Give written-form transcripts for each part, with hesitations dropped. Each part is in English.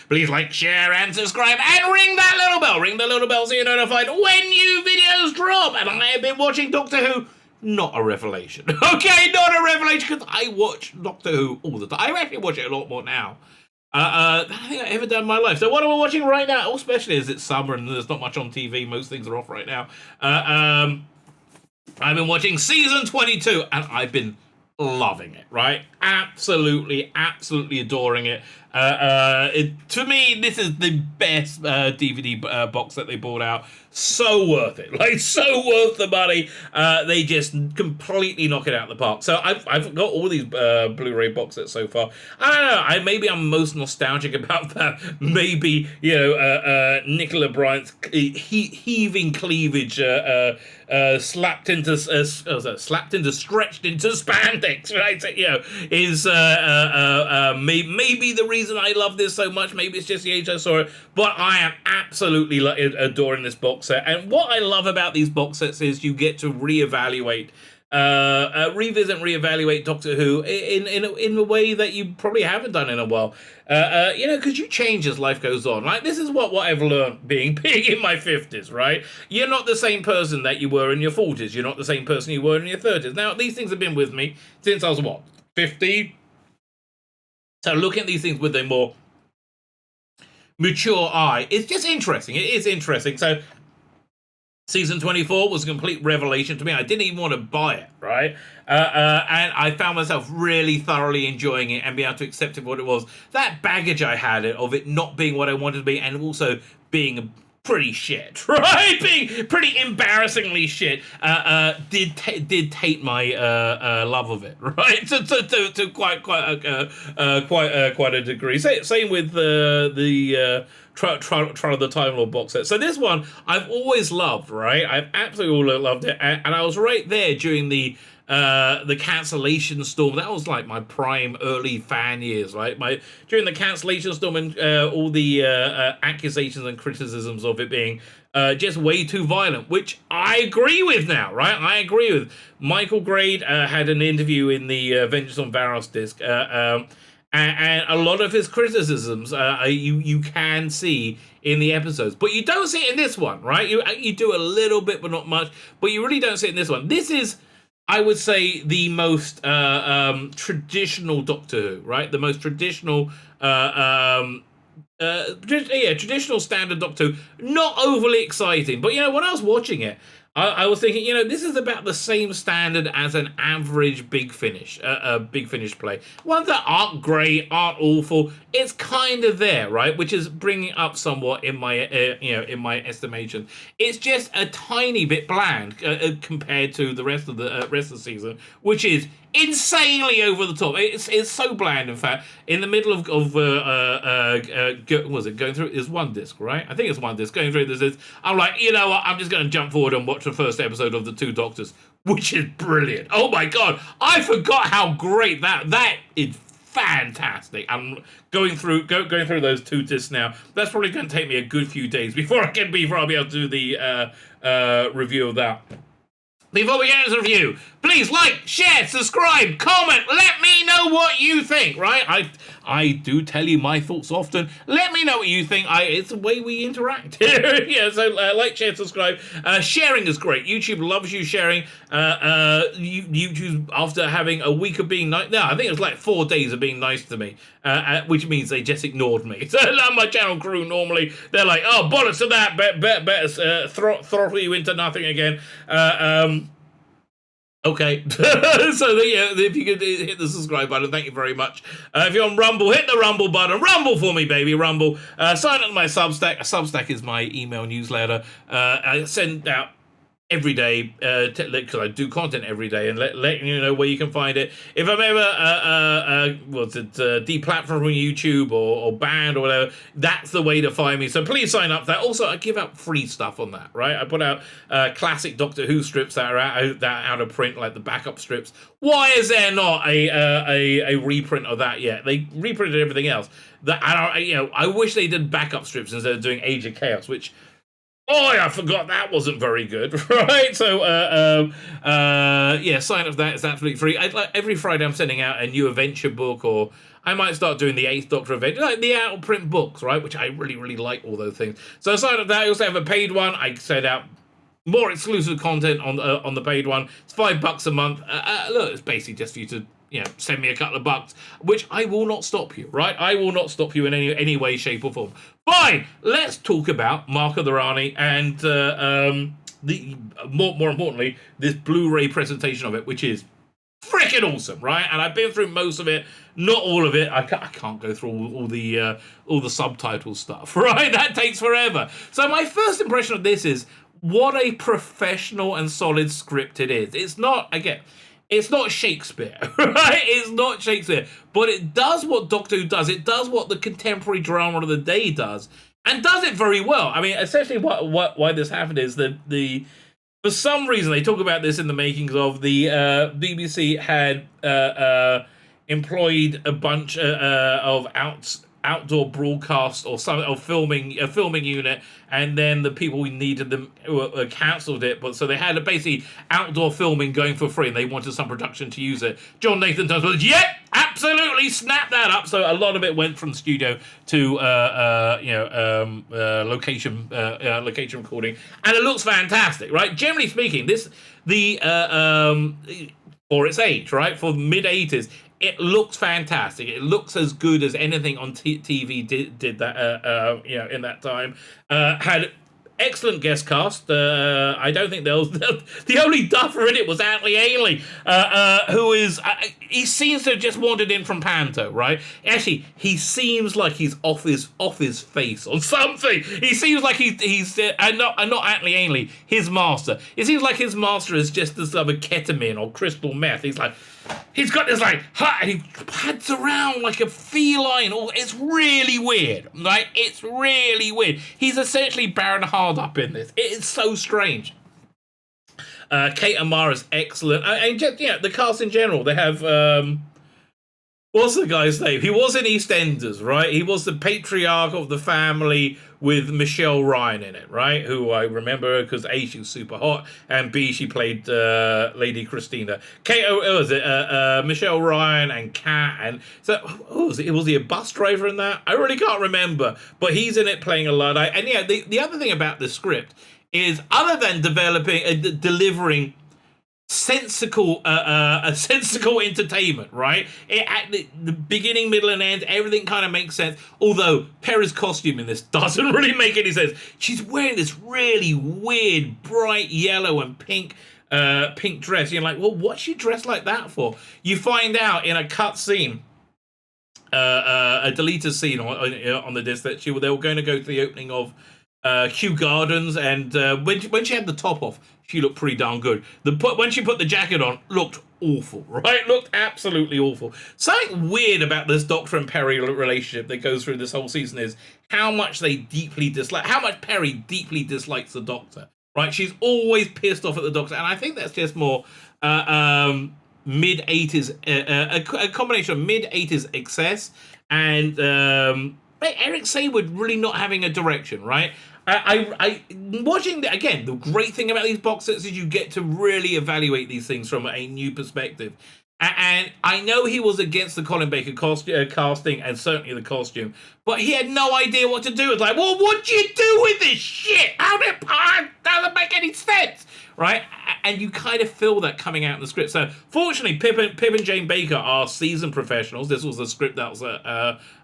Please like, share, and subscribe, and ring that little bell. Ring the little bell so you're notified when new videos drop. And I have been watching Doctor Who. Not a revelation. Okay, not a revelation, because I watch Doctor Who all the time. I actually watch it a lot more now than I think I've ever done in my life. So what am I watching right now? Especially as it's summer and there's not much on TV. Most things are off right now. I've been watching season 22, and I've been loving it, right? Absolutely adoring it. To me, this is the best DVD box that they brought out. So worth it, like so worth the money. They just completely knock it out of the park. So I've got all these Blu-ray box sets so far. I don't know. Maybe I'm most nostalgic about that. Maybe Nicola Bryant's heaving cleavage stretched into spandex, right? So, is maybe the reason I love this so much. Maybe it's just the age I saw it, but I am absolutely adoring this box set. And what I love about these box sets is you get to revisit and reevaluate Doctor Who in a way that you probably haven't done in a while. Because you change as life goes on. Like, this is what I've learned being in my 50s, right? You're not the same person that you were in your 40s. You're not the same person you were in your 30s. Now, these things have been with me since I was, 50? So looking at these things with a more mature eye, it's just interesting. It is interesting. So season 24 was a complete revelation to me. I didn't even want to buy it, right? And I found myself really thoroughly enjoying it and being able to accept it for what it was. That baggage I had of it not being what I wanted to be, and also being pretty shit, right? Being pretty embarrassingly shit, did taint my love of it, right? To quite a degree. Same with the Trial of the Time Lord box set. So this one I've always loved, right? I've absolutely loved it, and I was right there during the cancellation storm. That was like my prime early fan years, right? During the cancellation storm and all the accusations and criticisms of it being just way too violent, which I agree with now, right? I agree with. Michael Grade had an interview in the Vengeance on Varos disc, and a lot of his criticisms you can see in the episodes, but you don't see it in this one, right? You do a little bit, but not much, but you really don't see it in this one. This is, I would say, the most traditional Doctor Who, right? The most traditional, traditional standard Doctor Who. Not overly exciting, but when I was watching it, I was thinking, this is about the same standard as an average Big Finish play. Ones that aren't great, aren't awful. It's kind of there, right? Which is bringing up somewhat in my, in my estimation. It's just a tiny bit bland compared to the rest of the season, which is insanely over the top. It's so bland. In fact, in the middle of going through, is one disc, right? I think it's one disc going through this. I'm like, you know what? I'm just going to jump forward and watch the first episode of The Two Doctors, which is brilliant. Oh my god, I forgot how great that is. Fantastic. I'm going through those two discs now. That's probably going to take me a good few days before I'll be able to do the review of that. Before we get into the review, please like, share, subscribe, comment. Let me know what you think, right? I do tell you my thoughts often. Let me know what you think. It's the way we interact. Yeah, so like, share, subscribe. Sharing is great. YouTube loves you sharing. YouTube, after having a week of being nice, I think it was like 4 days of being nice to me, which means they just ignored me. So my channel crew normally, they're like, oh, bollocks to that, better throttle you into nothing again. Okay, so if you could hit the subscribe button, thank you very much. If you're on Rumble, hit the Rumble button. Rumble for me, baby, Rumble. Sign up to my Substack. Substack is my email newsletter. I send out every day, because I do content every day, and letting you know where you can find it. If I'm ever deplatformed from YouTube or banned or whatever, that's the way to find me. So please sign up for that. Also, I give out free stuff on that, right? I put out classic Doctor Who strips that are out of print, like the backup strips. Why is there not a reprint of that yet? They reprinted everything else. I wish they did backup strips instead of doing Age of Chaos, which Oh, I forgot that wasn't very good, right? So, yeah, sign up for that. It's absolutely free. Every Friday I'm sending out a new adventure book, or I might start doing the Eighth Doctor adventure, like the out of print books, right? Which I really, really like all those things. So sign up for that. I also have a paid one. I send out more exclusive content on the paid one. It's $5 a month. Look, it's basically just for you to send me a couple of bucks, which I will not stop you, right? I will not stop you in any way, shape, or form. Fine. Let's talk about Mark of the Rani and the more importantly, this Blu-ray presentation of it, which is freaking awesome, right? And I've been through most of it, not all of it. I can't go through all the subtitle stuff, right? That takes forever. So my first impression of this is what a professional and solid script it is. It's not Shakespeare, right? It's not Shakespeare, but it does what Doctor Who does. It does what the contemporary drama of the day does, and does it very well. I mean, essentially, why this happened is that for some reason they talk about this in the makings of the BBC had employed a bunch of outdoor broadcast or some a filming unit, and then the people who needed them cancelled it. But so they had basically outdoor filming going for free, and they wanted some production to use it. John Nathan Thomas was, yep, absolutely, snap that up. So a lot of it went from studio to location recording, and it looks fantastic, right? Generally speaking, for its age, right, for mid-80s, it looks fantastic. It looks as good as anything on TV did that, in that time. Had excellent guest cast. I don't think there was the only duffer in it was Atlee Ainley, who is he seems to have just wandered in from Panto, right? Actually, he seems like he's off his face on something. He seems like he's and not Atlee Ainley, his master. It seems like his master is just this other ketamine or crystal meth. He's got this and he pads around like a feline. It's really weird, right? It's really weird. He's essentially Baron Hardup in this. It is so strange. Kate Amara's excellent, and just the cast in general. They have what's the guy's name? He was in EastEnders, right? He was the patriarch of the family with Michelle Ryan in it, right? Who I remember because A, she was super hot, and B, she played Lady Christina. Michelle Ryan and Kat, and so was he a bus driver in that? I really can't remember, but he's in it playing a Luddite. And the other thing about the script is, other than delivering sensical entertainment, right? At the beginning, middle, and end, everything kind of makes sense. Although Perry's costume in this doesn't really make any sense. She's wearing this really weird, bright yellow and pink dress. You're like, well, what's she dressed like that for? You find out in a cut scene, a deleted scene on the disc, that they were going to go to the opening of Kew Gardens, and when she had the top off, she looked pretty darn good. When she put the jacket on, looked awful, right? Looked absolutely awful. Something weird about this Doctor and Perry relationship that goes through this whole season is how much Perry deeply dislikes the Doctor, right? She's always pissed off at the Doctor, and I think that's just more mid-80s, a combination of mid-80s excess and Eric Saywood really not having a direction, right? I watching again. The great thing about these box sets is you get to really evaluate these things from a new perspective. And I know he was against the Colin Baker casting and certainly the costume, but he had no idea what to do. It's like, well, what do you do with this shit? Doesn't make any sense, right? And you kind of feel that coming out in the script. So fortunately, Pip and Jane Baker are seasoned professionals. This was a script that was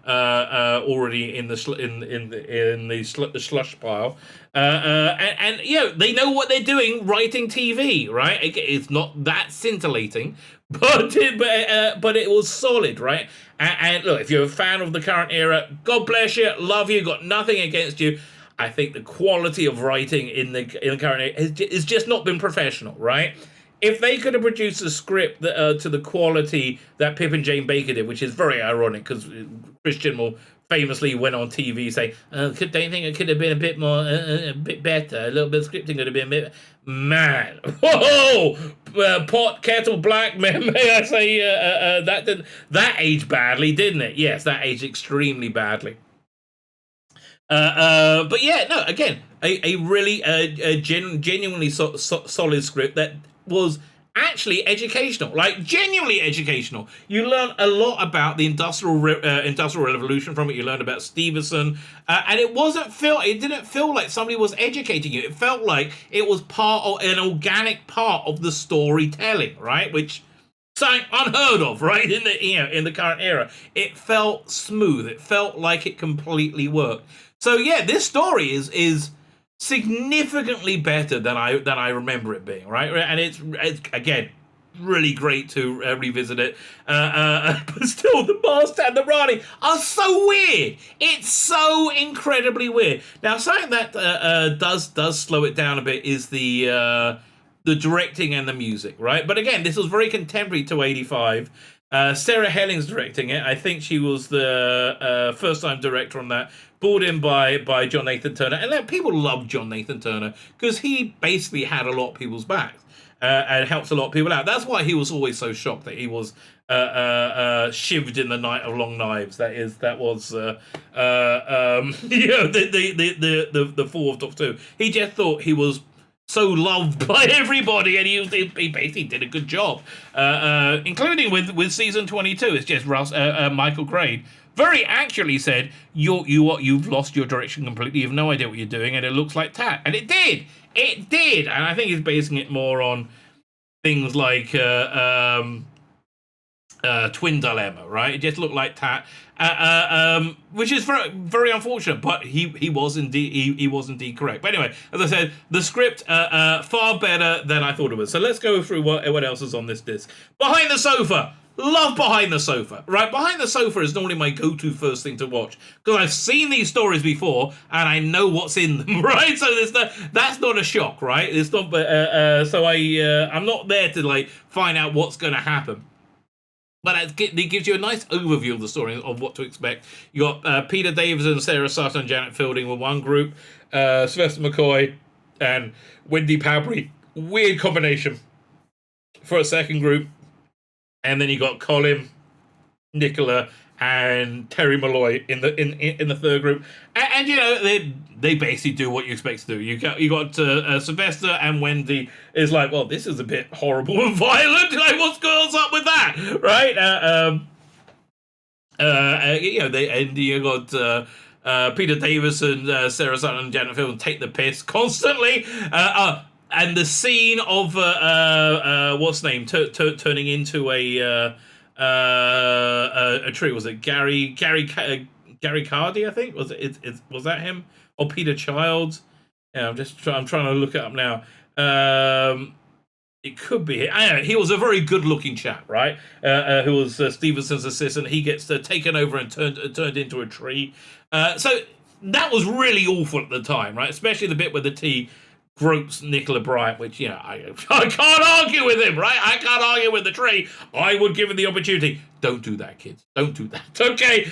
already in the slush pile, and they know what they're doing writing TV, right? It's not that scintillating, but it was solid, right? And look, if you're a fan of the current era, God bless you, love you, got nothing against you. I think the quality of writing in the current era has just not been professional, right? If they could have produced a script that, to the quality that Pip and Jane Baker did, which is very ironic because Christian will famously went on TV saying, don't you think it could have been a bit more, a bit better, a little bit of scripting could have been a bit, man, whoa, pot, kettle, black, may I say, that aged badly, didn't it? Yes, that aged extremely badly. But yeah, no. Again, a really genuinely solid script that was actually educational, like genuinely educational. You learn a lot about the industrial revolution from it. You learned about Stevenson, and it didn't feel like somebody was educating you. It felt like it was part of an organic part of the storytelling, right? Which something unheard of, right? In the current era, it felt smooth. It felt like it completely worked. So yeah, this story is significantly better than I remember it being, right? And it's again really great to revisit it. But still, the master and the Rani are so weird. It's so incredibly weird. Now, something that does slow it down a bit is the directing and the music, right? But again, this was very contemporary to 85. Sarah Helling's directing it. I think she was the first-time director on that, brought in by John Nathan Turner. And people love John Nathan Turner because he basically had a lot of people's backs and helps a lot of people out. That's why he was always so shocked that he was shivved in the Night of Long Knives. That was the fourth Doctor Who. He just thought he was so loved by everybody, and he basically did a good job, including with season 22. It's just Michael Craig very accurately said, you've lost your direction completely. You have no idea what you're doing, and it looks like tat. And it did, and I think he's basing it more on things like Twin Dilemma, right? It just looked like tat, which is very, very unfortunate. But he was indeed correct. But anyway, as I said, the script far better than I thought it was. So let's go through what else is on this disc. Behind the Sofa. Love Behind the Sofa, right? Behind the Sofa is normally my go-to first thing to watch because I've seen these stories before and I know what's in them, right? So that's not a shock, right? It's not. So I'm not there to like find out what's going to happen. But it gives you a nice overview of the story of what to expect. You got Peter Davison, Sarah Sutton, and Janet Fielding with one group, Sylvester McCoy and Wendy Powbury. Weird combination for a second group. And then you got Colin, Nicola, and Terry Malloy in the third group, and you know they basically do what you expect to do. You got Sylvester and Wendy is like, well, this is a bit horrible and violent. Like, what's goes up with that, right? You got Peter Davison, Sarah Sutton, and Janet Fielding take the piss constantly. And the scene of what's name turning into a tree, was it Gary Cardy? I think was that him or Peter Childs? Yeah, I'm trying to look it up now. It could be. He was a very good-looking chap, right? Who was Stevenson's assistant. He gets taken over and turned into a tree. So that was really awful at the time, right? Especially the bit where the tea gropes Nicola Bryant, which, you know, I can't argue with him, right? I can't argue with the tree. I would give him the opportunity. Don't do that, kids. Don't do that, okay?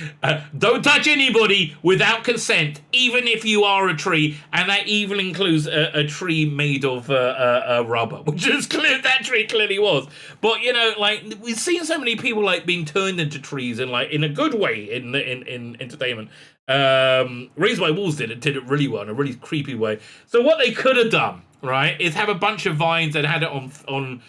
Don't touch anybody without consent, even if you are a tree, and that even includes a tree made of rubber, which is clear. That tree clearly was. But, you know, like, we've seen so many people, like, being turned into trees in a good way in entertainment. Raised by Wolves did it really well in a really creepy way. So what they could have done, right, is have a bunch of vines and had it on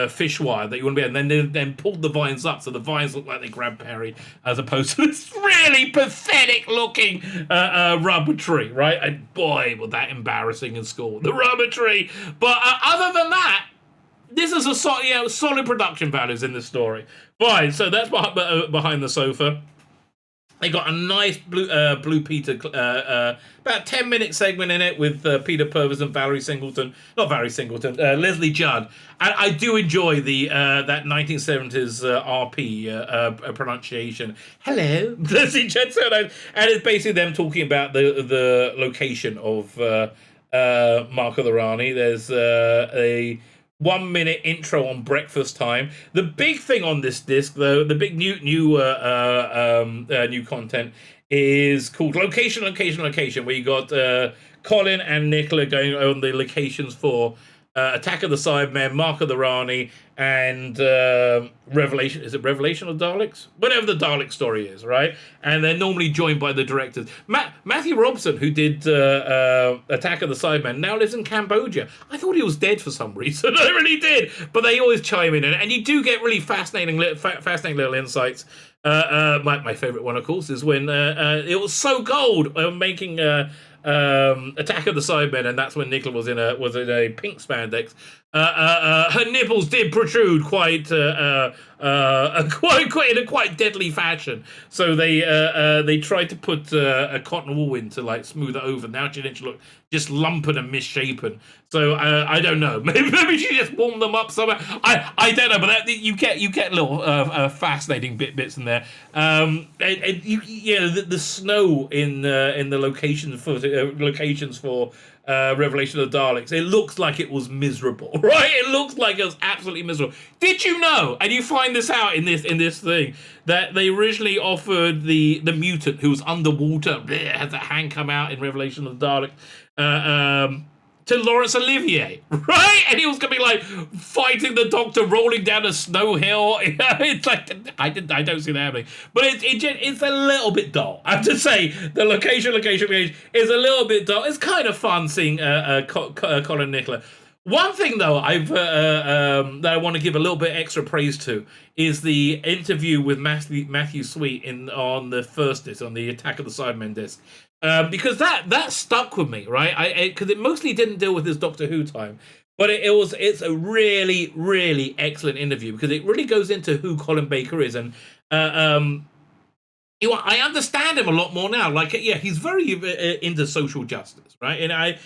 fish wire that you want to be, and then pulled the vines up so the vines look like they grabbed Perry, as opposed to this really pathetic looking rubber tree, right? And boy, was that embarrassing in school, the rubber tree. But other than that, this is a solid production values in this story. Fine, so that's Behind the Sofa. They got a nice Blue Peter, about 10-minute segment in it with Peter Purves and Leslie Judd. And I do enjoy that 1970s RP pronunciation. Hello, Leslie Judd. And it's basically them talking about the location of Mark of the Rani. There's a 1-minute intro on breakfast time. The big thing on this disc, though, the big new content is called Location, where you got Colin and Nicola going on the locations for Attack of the Cybermen, Mark of the Rani, and Revelation. Is it Revelation of Daleks? Whatever the Dalek story is, right? And they're normally joined by the directors. Matthew Robson, who did Attack of the Cybermen, now lives in Cambodia. I thought he was dead for some reason. I really did. But they always chime in, and you do get really fascinating little insights. My favorite one, of course, is when it was so gold making Attack of the Cybermen, and that's when Nicola was in a pink spandex. Her nipples did protrude quite in a quite deadly fashion. So they tried to put a cotton wool in to like smooth it over. Now she didn't look just lumpen and misshapen. So I don't know. Maybe she just warmed them up somehow. I don't know. But you get little fascinating bits in there. The snow in the locations for Revelation of the Daleks. It looks like it was miserable, right? It looks like it was absolutely miserable. Did you know? And you find this out in this thing that they originally offered the mutant who was underwater, had that hand come out in Revelation of the Daleks, to Laurence Olivier, right? And he was gonna be like fighting the Doctor, rolling down a snow hill. It's like I don't see that happening. But it's a little bit dull. I have to say the location is a little bit dull. It's kind of fun seeing Colin Nicola. One thing though, that I want to give a little bit extra praise to is the interview with Matthew Sweet on the first disc, on the Attack of the Cybermen disc. Because that stuck with me, right? Because it mostly didn't deal with his Doctor Who time, but it's a really, really excellent interview because it really goes into who Colin Baker is, and I understand him a lot more now. Like, yeah, he's very into social justice, right? And I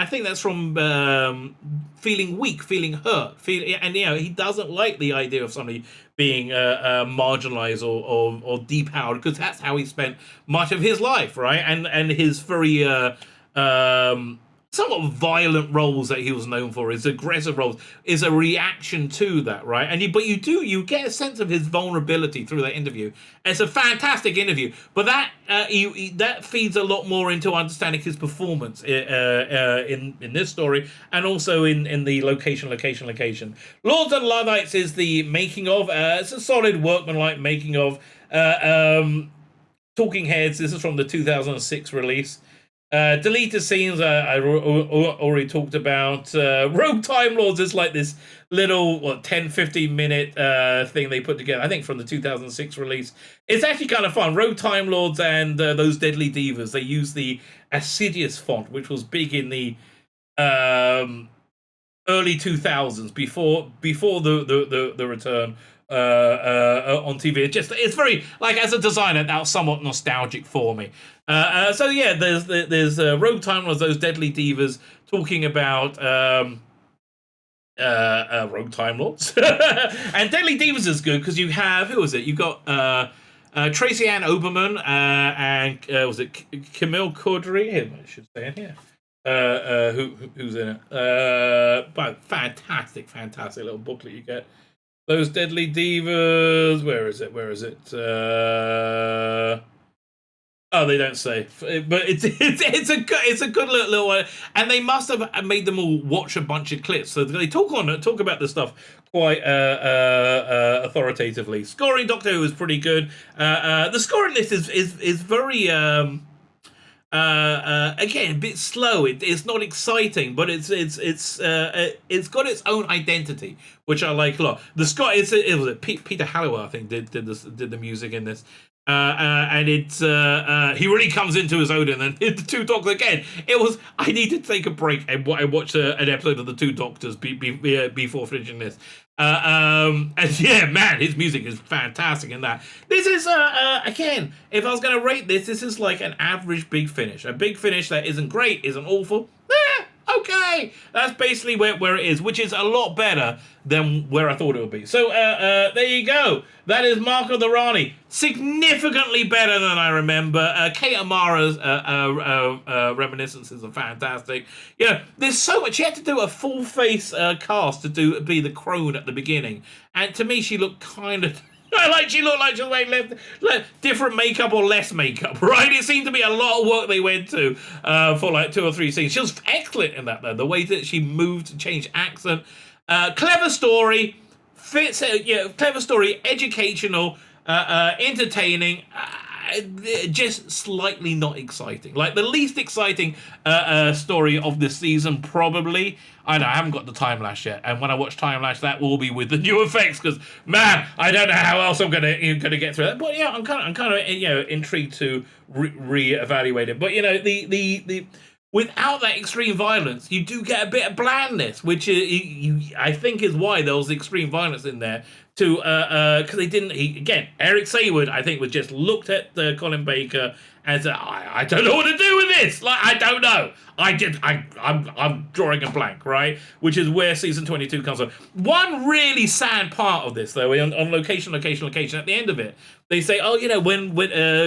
think that's from feeling weak, feeling hurt, and he doesn't like the idea of somebody being marginalized or depowered, because that's how he spent much of his life, right? And his very somewhat violent roles that he was known for, his aggressive roles, is a reaction to that, right? And you get a sense of his vulnerability through that interview. It's a fantastic interview, but that feeds a lot more into understanding his performance in this story, and also in the location. Lords and Luddites is the making of. It's a solid workmanlike making of. Talking Heads. This is from the 2006 release. Deleted scenes, I already talked about. Rogue Time Lords is like this little 10-15 minute thing they put together, I think from the 2006 release. It's actually kind of fun. Rogue Time Lords and those Deadly Divas, they use the Assidious font, which was big in the early 2000s, before the return on TV. It's very, like, as a designer, that was somewhat nostalgic for me. So yeah, there's Rogue Time Lords, those Deadly Divas, talking about Rogue Time Lords. And Deadly Divas is good because you have, who was it? You got Tracy Ann Oberman and was it Camille Cordry? Here, I should say it here. Who's in it? But fantastic little booklet you get. Those Deadly Divas. Where is it? Oh, they don't say, but it's a good little one, and they must have made them all watch a bunch of clips, so they talk about the stuff quite authoritatively. Scoring Doctor Who is pretty good. The scoring list is very again a bit slow. It's not exciting, but it's got its own identity, which I like a lot. It was Peter Halliwell, I think, did the music in this. And it's he really comes into his own, and then the Two Doctors again. I need to take a break and watch an episode of the Two Doctors before finishing this. And yeah, man, his music is fantastic in that. This is again, if I was going to rate this is like an average Big Finish. A Big Finish that isn't great, isn't awful. Okay, that's basically where it is, which is a lot better than where I thought it would be. So there you go. That is Mark of the Rani. Significantly better than I remember. Kate Amara's reminiscences are fantastic. You know, there's so much. She had to do a full face cast to be the crone at the beginning, and to me, she looked kind of Like she looked like she was wearing different makeup or less makeup, right? It seemed to be a lot of work they went to for like 2 or 3 scenes. She was excellent in that, though. The way that she moved to change accent. Clever story. Fits, clever story, educational, entertaining, just slightly not exciting. Like the least exciting story of this season, probably. I know I haven't got the time lash yet, and when I watch time lash, that will be with the new effects. Because man, I don't know how else I'm gonna get through that. But yeah, I'm kind of intrigued to re-evaluate it. But the without that extreme violence, you do get a bit of blandness, which I think is why there was extreme violence in there. Because they didn't. Eric Saywood, I think, was just looked at Colin Baker and said, "I don't know what to do with this. Like, I don't know. I'm drawing a blank, right?" Which is where season 22 comes from. One really sad part of this, though, on location. At the end of it, they say, "Oh, when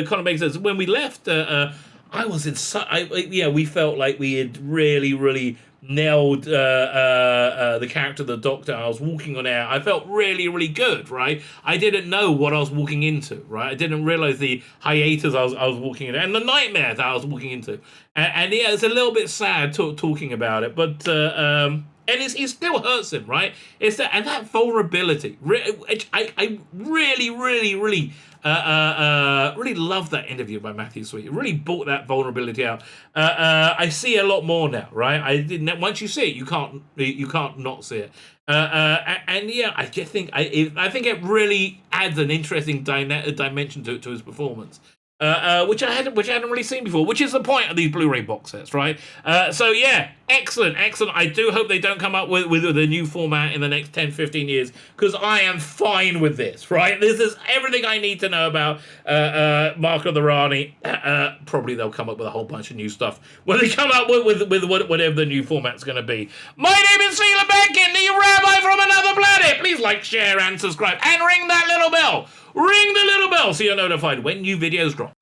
Colin Baker says when we left." I was in we felt like we had really nailed the character of the Doctor. I was walking on air. I felt really good, right? I didn't know what I was walking into, right? I didn't realize the hiatus I was walking into and the nightmares that I was walking into. And yeah, it's a little bit sad talking about it, but and it still hurts him, right? It's that vulnerability. I really love that interview by Matthew Sweet. It really brought that vulnerability out. I see a lot more now, right? I didn't. Once you see it, you can't not see it. And yeah, I just think I think it really adds an interesting dimension to his performance. Which I hadn't really seen before, which is the point of these Blu-ray box sets, right? So yeah, excellent. I do hope they don't come up with a new format in the next 10, 15 years, because I am fine with this, right? This is everything I need to know about Mark of the Rani. Probably they'll come up with a whole bunch of new stuff when they come up with whatever the new format's going to be. My name is Tzvi Lebetkin, the Rabbi from another planet. Please like, share, and subscribe, and ring that little bell. Ring the little bell so you're notified when new videos drop.